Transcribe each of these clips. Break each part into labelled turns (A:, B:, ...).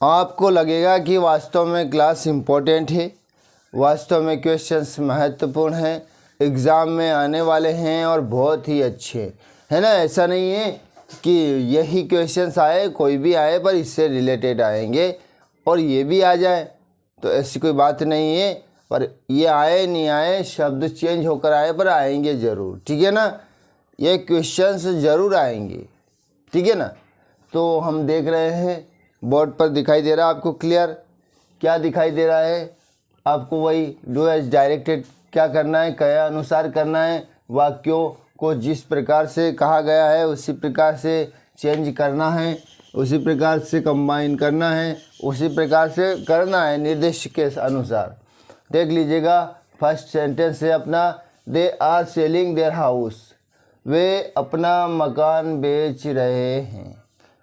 A: आपको लगेगा कि वास्तव में क्लास इम्पोर्टेंट है, वास्तव में क्वेश्चंस महत्वपूर्ण हैं, एग्ज़ाम में आने वाले हैं और बहुत ही अच्छे, है ना। ऐसा नहीं है कि यही क्वेश्चंस आए, कोई भी आए पर इससे रिलेटेड आएंगे और ये भी आ जाए, तो ऐसी कोई बात नहीं है। पर ये आए नहीं आए, शब्द चेंज होकर आए, पर आएंगे ज़रूर, ठीक है ना। ये क्वेश्चंस ज़रूर आएंगे, ठीक है ना। तो हम देख रहे हैं बोर्ड पर दिखाई दे रहा है आपको क्लियर, क्या दिखाई दे रहा है आपको, वही डू एज डायरेक्टेड क्या करना है, क्या अनुसार करना है, वाक्यों को जिस प्रकार से कहा गया है उसी प्रकार से चेंज करना है, उसी प्रकार से कंबाइन करना है, उसी प्रकार से करना है निर्देश के अनुसार। देख लीजिएगा फर्स्ट सेंटेंस है अपना, they are selling their house, वे अपना मकान बेच रहे हैं,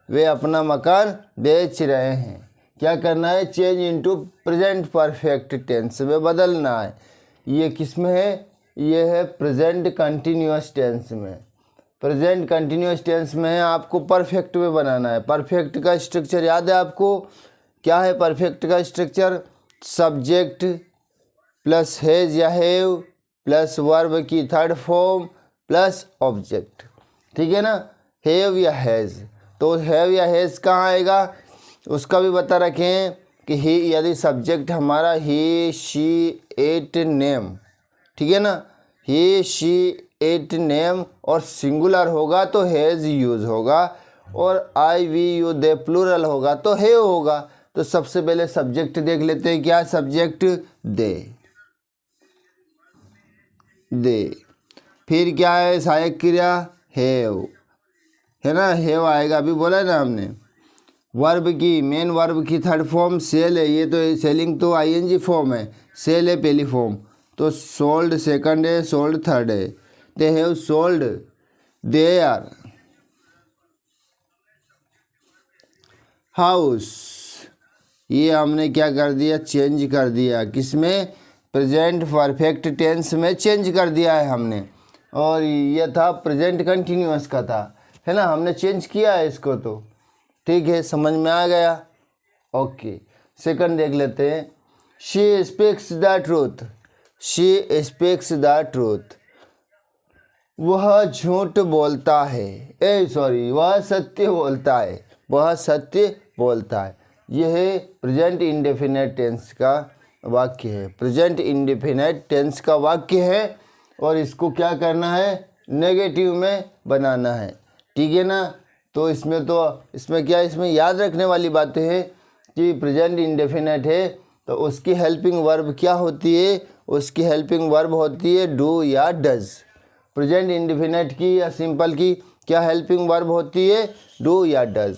A: वे अपना मकान बेच रहे हैं। क्या करना है, change into present perfect tense में बदलना है। ये किस में है, ये है प्रेजेंट कंटिन्यूअस टेंस में, प्रेजेंट कंटिन्यूअस टेंस में है, आपको परफेक्ट में बनाना है। परफेक्ट का स्ट्रक्चर याद है आपको, क्या है परफेक्ट का स्ट्रक्चर, सब्जेक्ट प्लस हैज या हैव प्लस वर्ब की थर्ड फॉर्म प्लस ऑब्जेक्ट, ठीक है ना, हैव या हैज़। तो हैव या हैज़ कहाँ आएगा उसका भी बता रखें कि ही, यदि सब्जेक्ट हमारा ही शी एट नेम, ठीक है ना, ही शी एट नेम और सिंगुलर होगा तो हैज़ यूज़ होगा, और आई वी यू दे प्लूरल होगा तो हैव होगा। तो सबसे पहले सब्जेक्ट देख लेते हैं, क्या सब्जेक्ट, दे, दे। फिर क्या है सहायक क्रिया, हैव, है ना, हैव आएगा, अभी बोला है ना हमने। वर्ब की, मेन वर्ब की थर्ड फॉर्म सेल है, ये तो सेलिंग तो आईएनजी फॉर्म है, सेल है पहली फॉर्म, तो सोल्ड सेकंड है, सोल्ड थर्ड है। They have sold their house, ये हमने क्या कर दिया, चेंज कर दिया, किसमें, प्रेजेंट परफेक्ट टेंस में चेंज कर दिया है हमने। और ये था प्रेजेंट कंटिन्यूअस का था, है ना, हमने चेंज किया है इसको, तो ठीक है, समझ में आ गया। ओके, सेकंड देख लेते हैं, she speaks the truth, she speaks the truth, वह झूठ बोलता है, वह सत्य बोलता है, वह सत्य बोलता है। यह है प्रेजेंट इंडेफिनिट टेंस का वाक्य है, प्रेजेंट इंडेफिनिट टेंस का वाक्य है, और इसको क्या करना है, नेगेटिव में बनाना है, ठीक है ना। तो इसमें क्या, इसमें याद रखने वाली बातें हैं कि प्रेजेंट इंडेफिनिट है तो उसकी हेल्पिंग वर्ब क्या होती है, उसकी हेल्पिंग वर्ब होती है डू या डज। प्रेजेंट इंडेफिनिट की या सिंपल की क्या हेल्पिंग वर्ब होती है, डू या डज।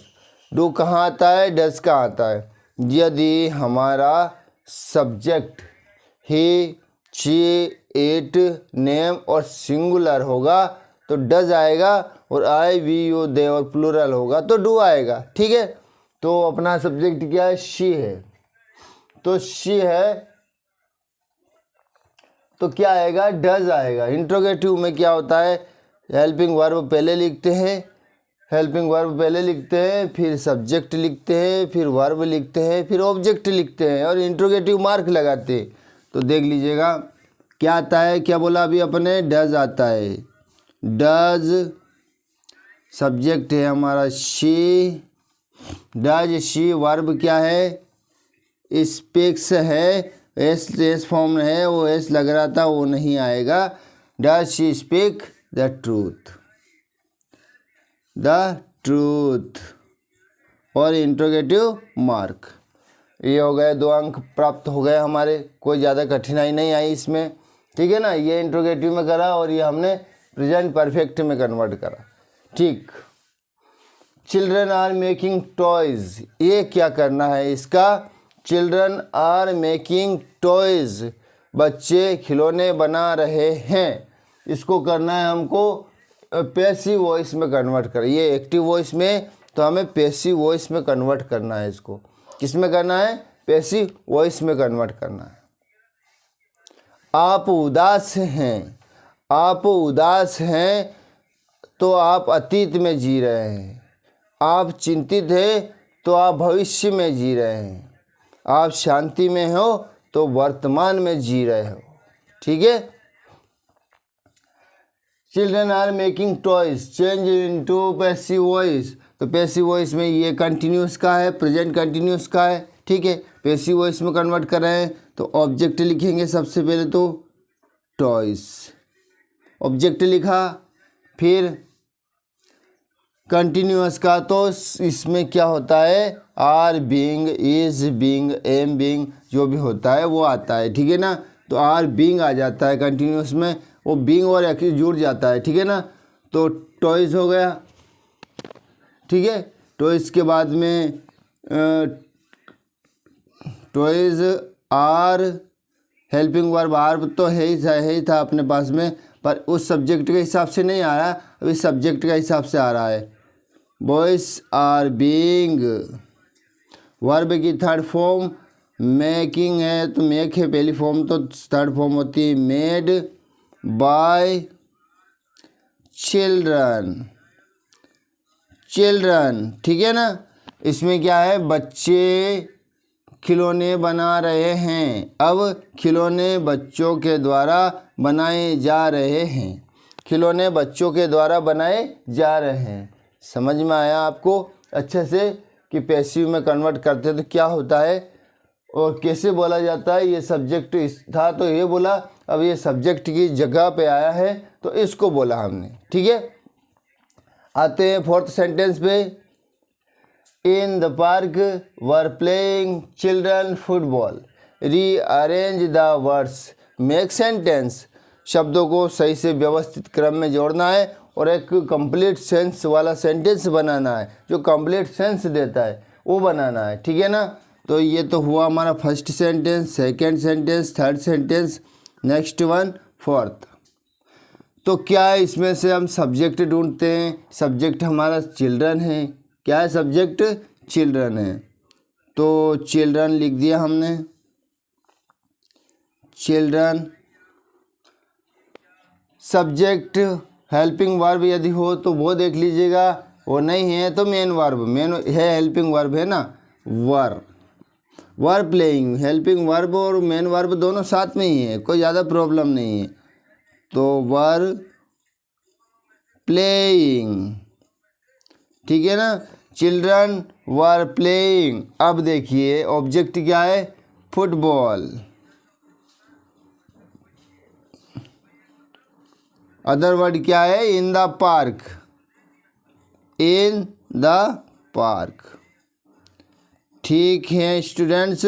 A: डू कहाँ आता है, डज कहाँ आता है। यदि हमारा subject he she it name और सिंगुलर होगा तो डज आएगा, और आई वी यू दे और प्लूरल होगा तो डू आएगा, ठीक है। तो अपना सब्जेक्ट क्या है, शी है, तो शी है तो क्या आएगा, डज आएगा। इंट्रोगेटिव में क्या होता है, हेल्पिंग वर्ब पहले लिखते हैं, हेल्पिंग वर्ब पहले लिखते हैं, फिर सब्जेक्ट लिखते हैं, फिर वर्ब लिखते हैं, फिर ऑब्जेक्ट लिखते हैं और इंट्रोगेटिव मार्क लगाते हैं। तो देख लीजिएगा क्या आता है, क्या बोला अभी अपने, डज आता है, डज सब्जेक्ट है हमारा शी, डज शी वर्ब क्या है, स्पीक्स है, एस फॉर्म है, वो एस लग रहा था वो नहीं आएगा, does she speak the truth, the truth और इंट्रोगेटिव मार्क। ये हो गए 2 अंक प्राप्त हो गए हमारे, कोई ज़्यादा कठिनाई नहीं आई इसमें, ठीक है ना। ये इंट्रोगेटिव में करा और ये हमने प्रेजेंट परफेक्ट में कन्वर्ट करा, ठीक। चिल्ड्रन आर मेकिंग टॉयज़, ये क्या करना है इसका, चिल्ड्रन आर मेकिंग टॉयज़, बच्चे खिलौने बना रहे हैं। इसको करना है हमको पैसिव वॉइस में कन्वर्ट कर, ये एक्टिव वॉइस में, तो हमें पैसिव वॉइस में कन्वर्ट करना है। इसको किस में करना है, पैसिव वॉइस में कन्वर्ट करना है। आप उदास हैं, आप उदास हैं तो आप अतीत में जी रहे हैं। आप चिंतित हैं तो आप भविष्य में जी रहे हैं। आप शांति में हो तो वर्तमान में जी रहे हो। ठीक है। Children are making toys, change into passive voice. तो पैसिव वॉइस में ये कंटिन्यूस का है, प्रेजेंट कंटिन्यूस का है। ठीक है। पैसिव वॉइस में कन्वर्ट कर रहे हैं तो ऑब्जेक्ट लिखेंगे सबसे पहले तो टॉयज, ऑब्जेक्ट लिखा, फिर कंटिन्यूअस का तो इसमें क्या होता है, are being, is being, am being, जो भी होता है वो आता है। ठीक है ना। तो आर बीइंग आ जाता है कंटिन्यूअस में, वो बीइंग और एक्स जुड़ जाता है। ठीक है ना। तो टॉयज हो गया। ठीक है। टॉयज के बाद में toys are helping verb, are तो है ही था अपने पास में, पर उस सब्जेक्ट के हिसाब से नहीं आ रहा, अभी सब्जेक्ट के हिसाब से आ रहा है। बॉयज आर बीइंग, वर्ब की थर्ड फॉर्म मेकिंग है तो मेक है पहली फॉर्म, तो थर्ड फॉर्म होती है मेड बाय चिल्ड्रन, चिल्ड्रन। ठीक है ना। इसमें क्या है, बच्चे खिलौने बना रहे हैं। अब खिलौने बच्चों के द्वारा बनाए जा रहे हैं, खिलौने बच्चों के द्वारा बनाए जा रहे हैं। समझ में आया आपको अच्छे से कि पैसिव में कन्वर्ट करते हैं तो क्या होता है और कैसे बोला जाता है। ये सब्जेक्ट था तो ये बोला, अब ये सब्जेक्ट की जगह पे आया है तो इसको बोला हमने। ठीक है। आते हैं फोर्थ सेंटेंस पे। In the park were playing children football, rearrange the words, make sentence. शब्दों को सही से व्यवस्थित क्रम में जोड़ना है और एक कंप्लीट सेंस वाला सेंटेंस बनाना है, जो कंप्लीट सेंस देता है वो बनाना है। ठीक है ना। तो ये तो हुआ हमारा first sentence, second sentence, third sentence, next one fourth. तो क्या है, इसमें से हम सब्जेक्ट ढूंढते हैं। सब्जेक्ट हमारा चिल्ड्रन है। क्या है सब्जेक्ट, चिल्ड्रन है। तो चिल्ड्रन लिख दिया हमने, चिल्ड्रन। सब्जेक्ट हेल्पिंग वर्ब यदि हो तो वो देख लीजिएगा, वो नहीं है तो मेन वर्ब, मेन है हेल्पिंग वर्ब है ना, वर प्लेइंग, हेल्पिंग वर्ब और मेन वर्ब दोनों साथ में ही है, कोई ज़्यादा प्रॉब्लम नहीं है। तो वर प्लेइंग। ठीक है ना। Children were playing. अब देखिए ऑब्जेक्ट क्या है, फुटबॉल। अदर वर्ड क्या है, in the park, in the park. ठीक है स्टूडेंट्स,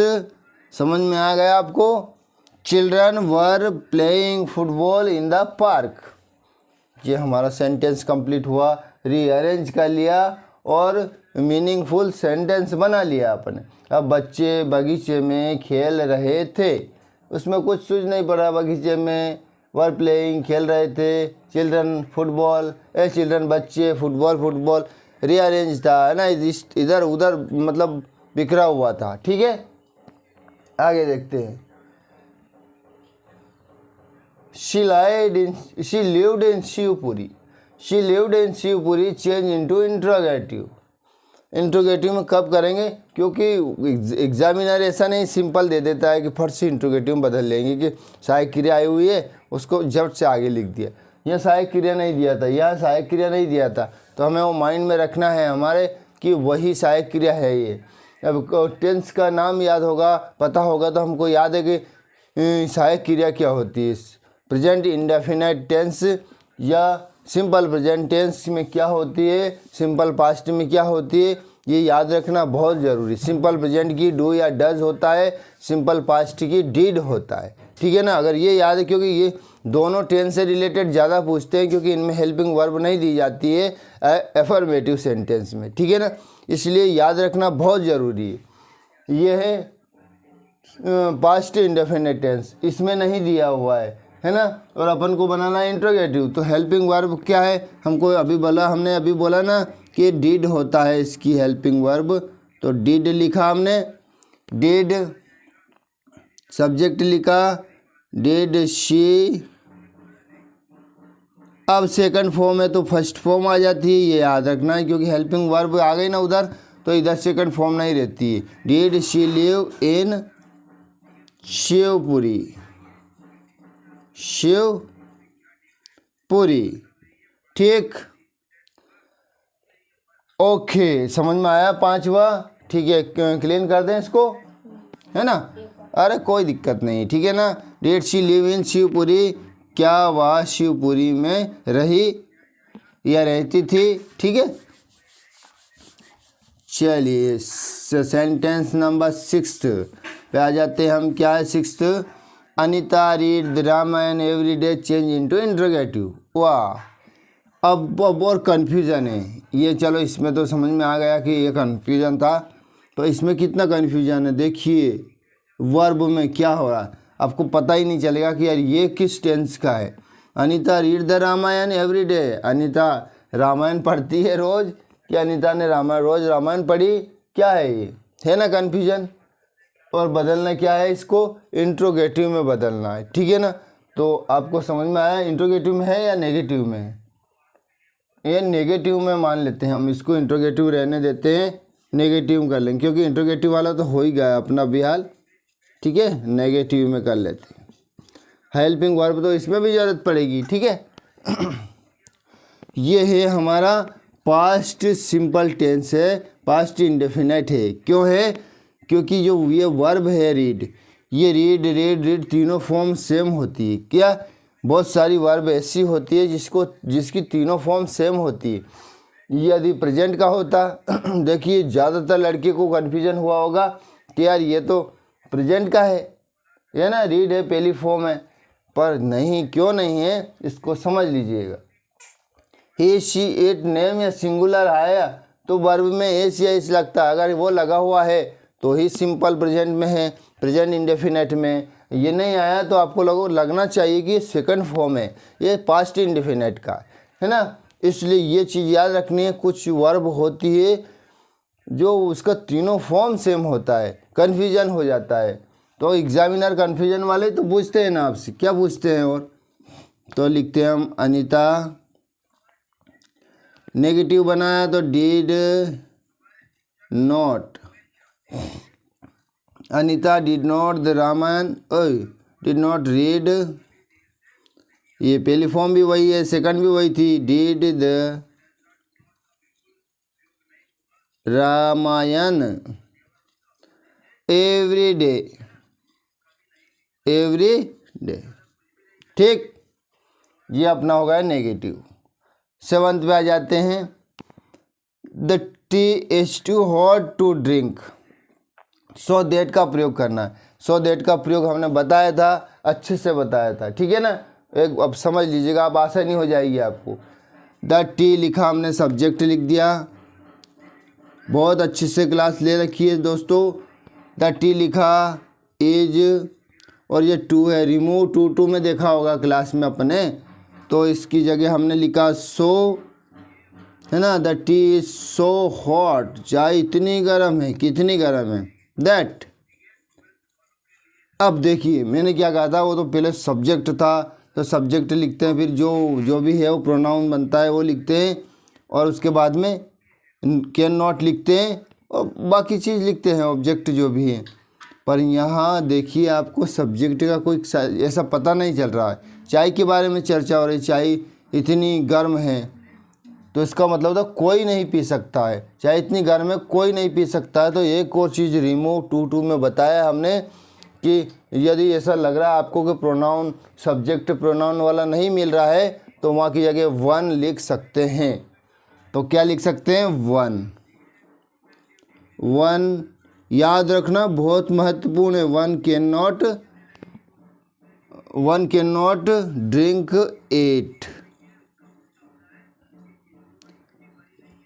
A: समझ में आ गया आपको। Children were playing football in the park, ये हमारा सेंटेंस कंप्लीट हुआ। रीअरेंज कर लिया और मीनिंगफुल सेंटेंस बना लिया आपने। अब बच्चे बगीचे में खेल रहे थे, उसमें कुछ सूझ नहीं पड़ा, बगीचे में वर प्लेइंग खेल रहे थे, चिल्ड्रन फुटबॉल, चिल्ड्रन बच्चे, फुटबॉल फुटबॉल, रीअरेंज था है ना, इधर उधर मतलब बिखरा हुआ था। ठीक है। आगे देखते हैं। She lived in Shivpuri, she lived in Shivpuri change into interrogative. Interrogative में कब करेंगे, क्योंकि एग्जामिनर ऐसा नहीं सिंपल दे देता है कि फट से इंट्रोगेटिव में बदल लेंगे कि सहायक क्रिया आई हुई है उसको झट से आगे लिख दिया। यहाँ सहायक क्रिया नहीं दिया था, यहाँ सहायक क्रिया नहीं दिया था, तो हमें वो माइंड में रखना है हमारे कि वही सहायक क्रिया है ये। अब टेंस का नाम याद होगा, पता होगा तो हमको याद है कि सहायक क्रिया क्या होती है। प्रेजेंट इंडेफिनिट टेंस या सिंपल प्रेजेंट टेंस में क्या होती है, सिंपल पास्ट में क्या होती है, ये याद रखना बहुत ज़रूरी। सिंपल प्रेजेंट की डू या डज होता है, सिंपल पास्ट की डिड होता है। ठीक है ना। अगर ये याद है, क्योंकि ये दोनों टेंस से रिलेटेड ज़्यादा पूछते हैं, क्योंकि इनमें हेल्पिंग वर्ब नहीं दी जाती है एफर्मेटिव सेंटेंस में। ठीक है ना। इसलिए याद रखना बहुत ज़रूरी है। ये है पास्ट इंडेफिनिट टेंस, इसमें नहीं दिया हुआ है ना। और अपन को बनाना है इंट्रोगेटिव, तो हेल्पिंग वर्ब क्या है हमको हमने अभी बोला ना कि डिड होता है इसकी हेल्पिंग वर्ब, तो डिड लिखा हमने, डिड सब्जेक्ट लिखा, डिड शी। अब सेकंड फॉर्म है तो फर्स्ट फॉर्म आ जाती है, ये याद रखना है, क्योंकि हेल्पिंग वर्ब आ गई ना उधर तो इधर सेकंड फॉर्म नहीं रहती है। Did she live in Shivpuri, Shivpuri. ठीक, ओके, समझ में आया पांचवा। ठीक है, क्लीन कर दें इसको, है ना। अरे कोई दिक्कत नहीं, ठीक है ना। Did she live in Shivpuri, क्या वह शिवपुरी में रही या रहती थी। ठीक है, चलिए सेंटेंस नंबर 6 पे आ जाते हैं हम। क्या है 6? Anita read the Ramayana every day change into interrogative. वाह, अब और कन्फ्यूज़न है ये। चलो इसमें तो समझ में आ गया कि ये कन्फ्यूज़न था, तो इसमें कितना कन्फ्यूज़न है। देखिए वर्ब में क्या हो रहा है, आपको पता ही नहीं चलेगा कि यार ये किस टेंस का है। Anita read the Ramayana every day, Anita Ramayana पढ़ती है रोज़, कि अनीता ने रोज़ रामायण पढ़ी, क्या है ये, है ना कन्फ्यूजन। और बदलना क्या है, इसको इंट्रोगेटिव में बदलना है। ठीक है ना, तो आपको समझ में आया इंट्रोगेटिव में है या नेगेटिव में है। ये नेगेटिव में मान लेते हैं हम इसको, इंट्रोगेटिव रहने देते हैं, नेगेटिव कर लेंगे, क्योंकि इंट्रोगेटिव वाला तो हो ही गया अपना बिहाल। ठीक है, नेगेटिव में कर लेते हैं। हेल्पिंग वर्ब तो इसमें भी ज़रूरत पड़ेगी। ठीक है, ये है हमारा पास्ट सिंपल टेंस है, पास्ट इंडेफिनिट है। क्यों है, क्योंकि जो ये वर्ब है रीड, ये रीड तीनों फॉर्म सेम होती है। क्या, बहुत सारी वर्ब ऐसी होती है जिसकी तीनों फॉर्म सेम होती है। यदि प्रेजेंट का होता देखिए ज़्यादातर लड़के को कन्फ्यूजन हुआ होगा कि यार ये तो प्रेजेंट का है ना, रीड है पहली फॉर्म है, पर नहीं, क्यों नहीं है, इसको समझ लीजिएगा। ही शी इट नेम या सिंगुलर आया तो वर्ब में एस या इस लगता है, अगर वो लगा हुआ है तो ही सिंपल प्रेजेंट में है, प्रेजेंट इंडेफिनिट में। ये नहीं आया तो आपको लगना चाहिए कि सेकंड फॉर्म है, ये पास्ट इंडेफिनिट का है ना। इसलिए ये चीज़ याद रखनी है, कुछ वर्ब होती है जो उसका तीनों फॉर्म सेम होता है, कन्फ्यूजन हो जाता है। तो एग्जामिनर कन्फ्यूजन वाले तो पूछते हैं ना आपसे, क्या पूछते हैं, और तो लिखते हैं हम अनीता, नेगेटिव बनाया तो did not, Anita did not the Ramayana, did not read, ये पहली फॉर्म भी वही है, सेकंड भी वही थी, did the Ramayana every day. ठीक, ये अपना हो गया नेगेटिव। 7th पे आ जाते हैं। The tea is too hot to drink, so that का प्रयोग करना है। सो दैट का प्रयोग हमने बताया था, अच्छे से बताया था। ठीक है ना, एक अब समझ लीजिएगा, अब आसानी हो जाएगी आपको। द टी लिखा हमने, सब्जेक्ट लिख दिया, बहुत अच्छे से क्लास ले रखी है दोस्तों। द टी लिखा, इज, और ये टू है, रिमूव टू में देखा होगा क्लास में अपने, तो इसकी जगह हमने लिखा सो, है ना। The tea is so hot, चाय इतनी गर्म है, कितनी गर्म है, दैट। अब देखिए मैंने क्या कहा था, वो तो पहले सब्जेक्ट था, तो सब्जेक्ट लिखते हैं, फिर जो भी है वो प्रोनाउन बनता है वो लिखते हैं, और उसके बाद में कैन नॉट लिखते हैं, और बाकी चीज़ लिखते हैं, ऑब्जेक्ट जो भी है। पर यहाँ देखिए आपको सब्जेक्ट का कोई ऐसा पता नहीं चल रहा है। चाय के बारे में चर्चा हो रही, चाय इतनी गर्म है, तो इसका मतलब था कोई नहीं पी सकता है, चाय इतनी गर्म है कोई नहीं पी सकता है। तो एक और चीज़ रिमूव टू में बताया हमने कि यदि ऐसा लग रहा है आपको कि प्रोनाउन सब्जेक्ट प्रोनाउन वाला नहीं मिल रहा है, तो वहाँ की जगह वन लिख सकते हैं। तो क्या लिख सकते हैं, वन याद रखना, बहुत महत्वपूर्ण है। One can not drink it,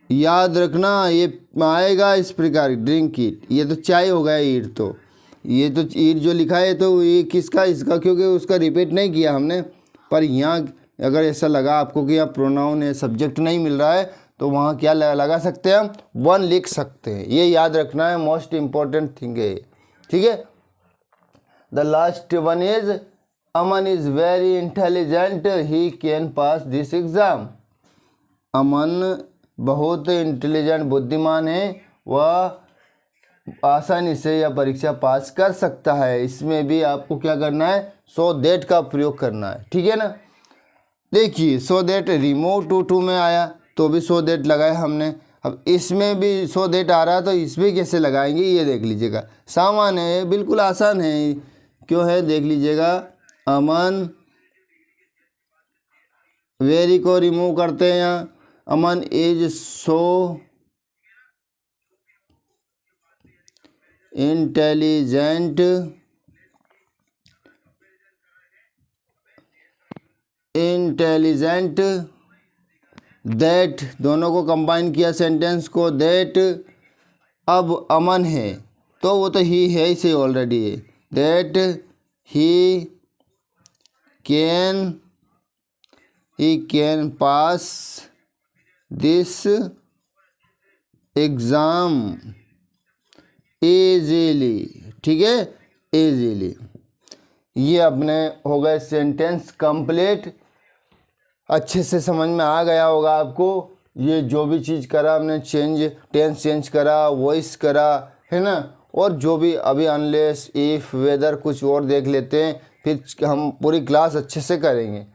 A: याद रखना, ये आएगा इस प्रकार, ड्रिंक इट, ये तो चाय हो गया, ईट तो, ये तो ईट जो लिखा है तो ये किसका, इसका, क्योंकि उसका रिपीट नहीं किया हमने। पर यहाँ अगर ऐसा लगा आपको कि यहाँ प्रोनाउन है, सब्जेक्ट नहीं मिल रहा है, तो वहाँ क्या लगा सकते हैं हम, वन लिख सकते हैं। ये याद रखना है, मोस्ट इम्पॉर्टेंट थिंग है। ठीक है, the last one is Aman is very intelligent, he can pass this exam. Aman बहुत इंटेलिजेंट, बुद्धिमान है, वह आसानी से यह परीक्षा पास कर सकता है। इसमें भी आपको क्या करना है, सो दैट का प्रयोग करना है, ठीक है ना। देखिए सो दैट रिमूव टू में आया तो भी सो दैट लगाया हमने। अब इसमें भी सो दैट आ रहा है तो इसमें कैसे लगाएंगे ये देख लीजिएगा। सामान्य है, बिल्कुल आसान है। क्यों है देख लीजिएगा। अमन वेरी को रिमूव करते हैं यहाँ। अमन इज सो इंटेलिजेंट दैट, दोनों को कंबाइन किया सेंटेंस को, दैट अब अमन है तो वो तो ही है इसे ऑलरेडी है। That he can pass this exam easily, ठीक है, इजीली। ये अपने हो गए सेंटेंस कंप्लीट। अच्छे से समझ में आ गया होगा आपको। ये जो भी चीज़ करा हमने, टेंस चेंज करा, वॉइस करा, है ना, और जो भी अभी अनलेस इफ़ वेदर कुछ और देख लेते हैं, फिर हम पूरी क्लास अच्छे से करेंगे,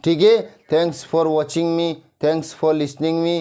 A: ठीक है। Thanks for watching me, thanks for listening me.